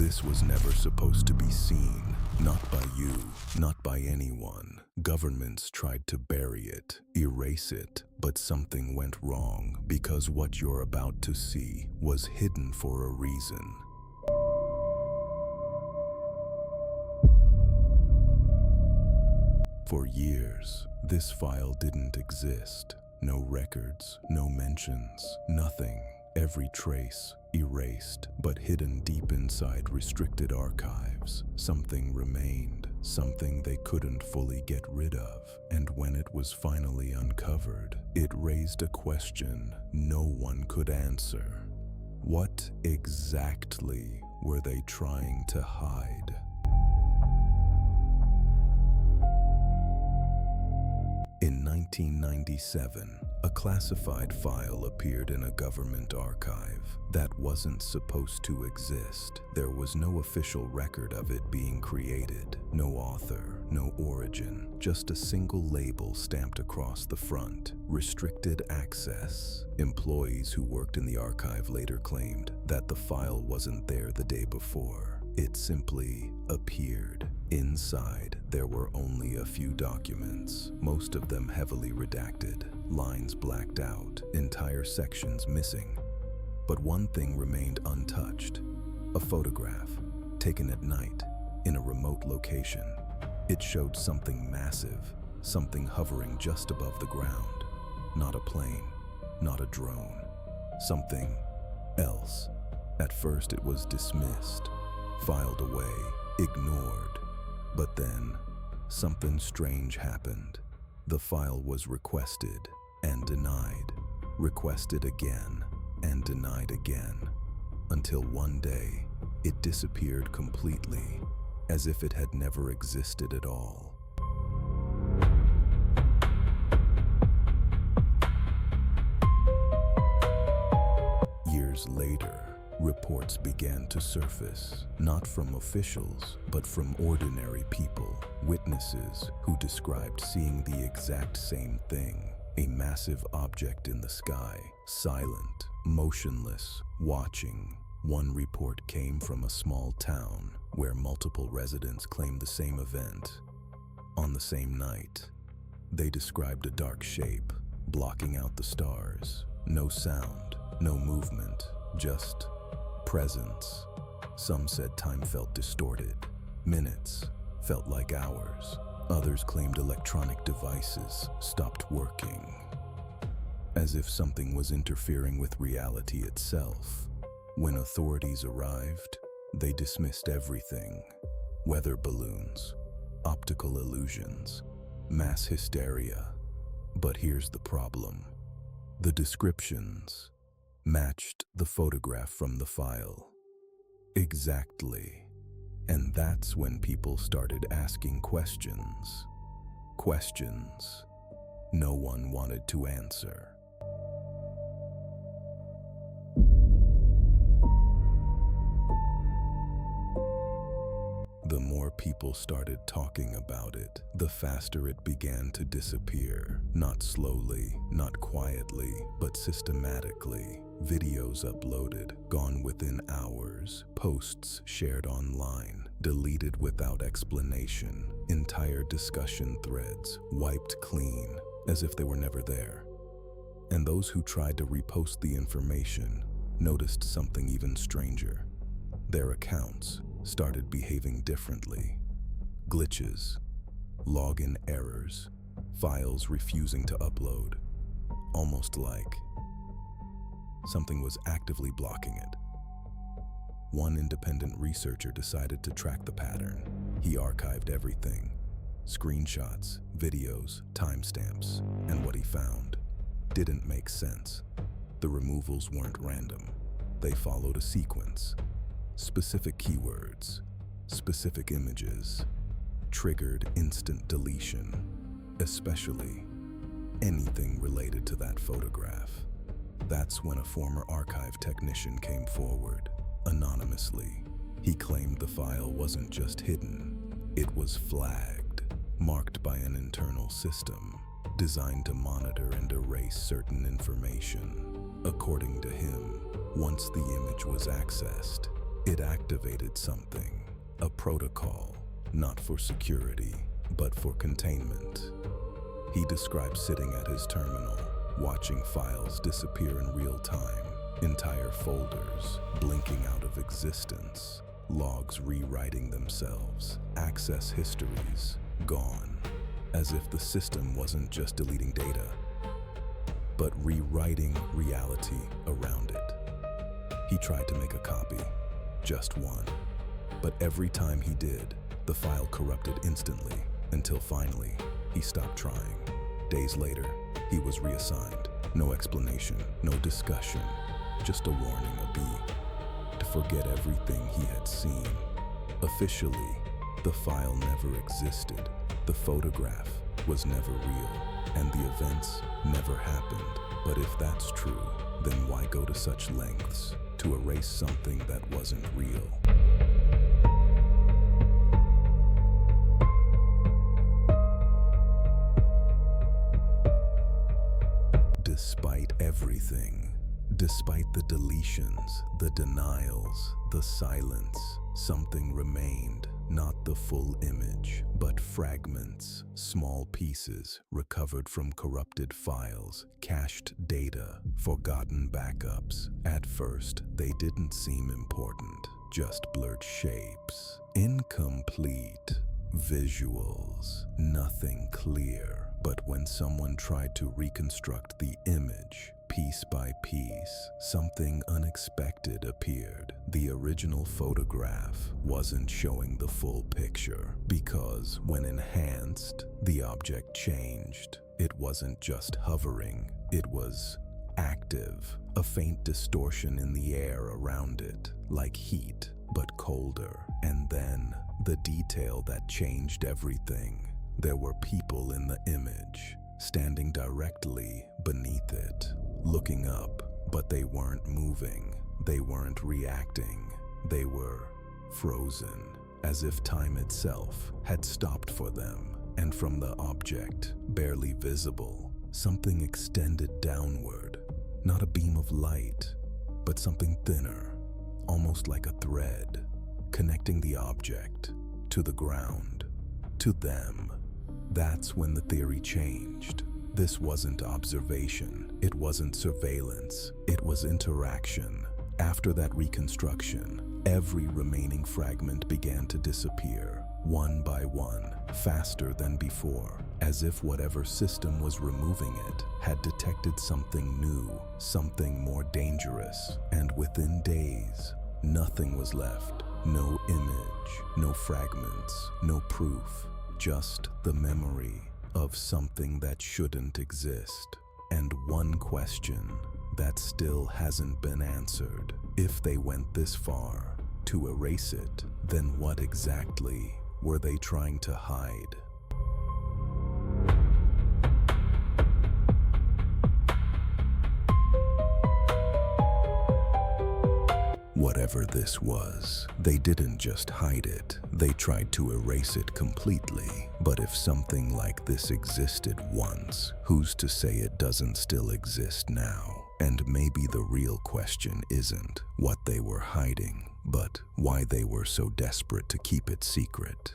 This was never supposed to be seen. Not by you, not by anyone. Governments tried to bury it, erase it, but something went wrong because what you're about to see was hidden for a reason. For years, this file didn't exist. No records, no mentions, nothing. Every trace erased, but hidden deep inside restricted archives. Something remained, something they couldn't fully get rid of. And when it was finally uncovered, it raised a question no one could answer. What exactly were they trying to hide? In 1997, a classified file appeared in a government archive that wasn't supposed to exist. There was no official record of it being created, no author, no origin, just a single label stamped across the front: restricted access. Employees who worked in the archive later claimed that the file wasn't there the day before. It simply appeared. Inside, there were only a few documents, most of them heavily redacted, lines blacked out, entire sections missing. But one thing remained untouched: a photograph, taken at night, in a remote location. It showed something massive, something hovering just above the ground. Not a plane, not a drone, something else. At first it was dismissed, filed away, ignored. But then, something strange happened. The file was requested and denied, requested again and denied again, until one day, it disappeared completely, as if it had never existed at all. Years later, reports began to surface, not from officials, but from ordinary people, witnesses who described seeing the exact same thing: a massive object in the sky, silent, motionless, watching. One report came from a small town where multiple residents claimed the same event. On the same night, they described a dark shape, blocking out the stars. No sound, no movement, just presence. Some said time felt distorted. Minutes felt like hours. Others claimed electronic devices stopped working, as if something was interfering with reality itself. When authorities arrived, they dismissed everything: weather balloons, optical illusions, mass hysteria. But here's the problem: the descriptions matched the photograph from the file. Exactly. And that's when people started asking questions. Questions no one wanted to answer. The more people started talking about it, the faster it began to disappear. Not slowly, not quietly, but systematically. Videos uploaded, gone within hours. Posts shared online, deleted without explanation. Entire discussion threads wiped clean, as if they were never there. And those who tried to repost the information noticed something even stranger. Their accounts started behaving differently. Glitches, login errors, files refusing to upload. Almost like something was actively blocking it. One independent researcher decided to track the pattern. He archived everything: screenshots, videos, timestamps, and what he found didn't make sense. The removals weren't random. They followed a sequence. Specific keywords, specific images, triggered instant deletion, especially anything related to that photograph. That's when a former archive technician came forward, anonymously. He claimed the file wasn't just hidden, it was flagged, marked by an internal system, designed to monitor and erase certain information. According to him, once the image was accessed, It activated something, a protocol, not for security, but for containment. He described sitting at his terminal, watching files disappear in real time, entire folders blinking out of existence, logs rewriting themselves, access histories gone, as if the system wasn't just deleting data, but rewriting reality around it. He tried to make a copy, just one, but every time he did, the file corrupted instantly until finally he stopped trying. Days later, he was reassigned. No explanation, no discussion, just a warning, a B, to forget everything he had seen. Officially, the file never existed. The photograph was never real, and the events never happened. But if that's true, then why go to such lengths to erase something that wasn't real? Despite everything, despite the deletions, the denials, the silence, something remained. Not the full image, but fragments, small pieces recovered from corrupted files, cached data, forgotten backups. At first, they didn't seem important, just blurred shapes, incomplete visuals, nothing clear. But when someone tried to reconstruct the image, piece by piece, something unexpected appeared. The original photograph wasn't showing the full picture, because when enhanced, the object changed. It wasn't just hovering, it was active, a faint distortion in the air around it, like heat, but colder. And then, the detail that changed everything. There were people in the image, standing directly beneath it, looking up, but they weren't moving, they weren't reacting, they were frozen, as if time itself had stopped for them. And from the object, barely visible, something extended downward, not a beam of light, but something thinner, almost like a thread, connecting the object to the ground, to them. That's when the theory changed. This wasn't observation, it wasn't surveillance, it was interaction. After that reconstruction, every remaining fragment began to disappear, one by one, faster than before, as if whatever system was removing it had detected something new, something more dangerous. And within days, nothing was left. No image, no fragments, no proof. Just the memory of something that shouldn't exist. And one question that still hasn't been answered. If they went this far to erase it, then what exactly were they trying to hide? Whatever this was, they didn't just hide it, they tried to erase it completely. But if something like this existed once, who's to say it doesn't still exist now? And maybe the real question isn't what they were hiding, but why they were so desperate to keep it secret.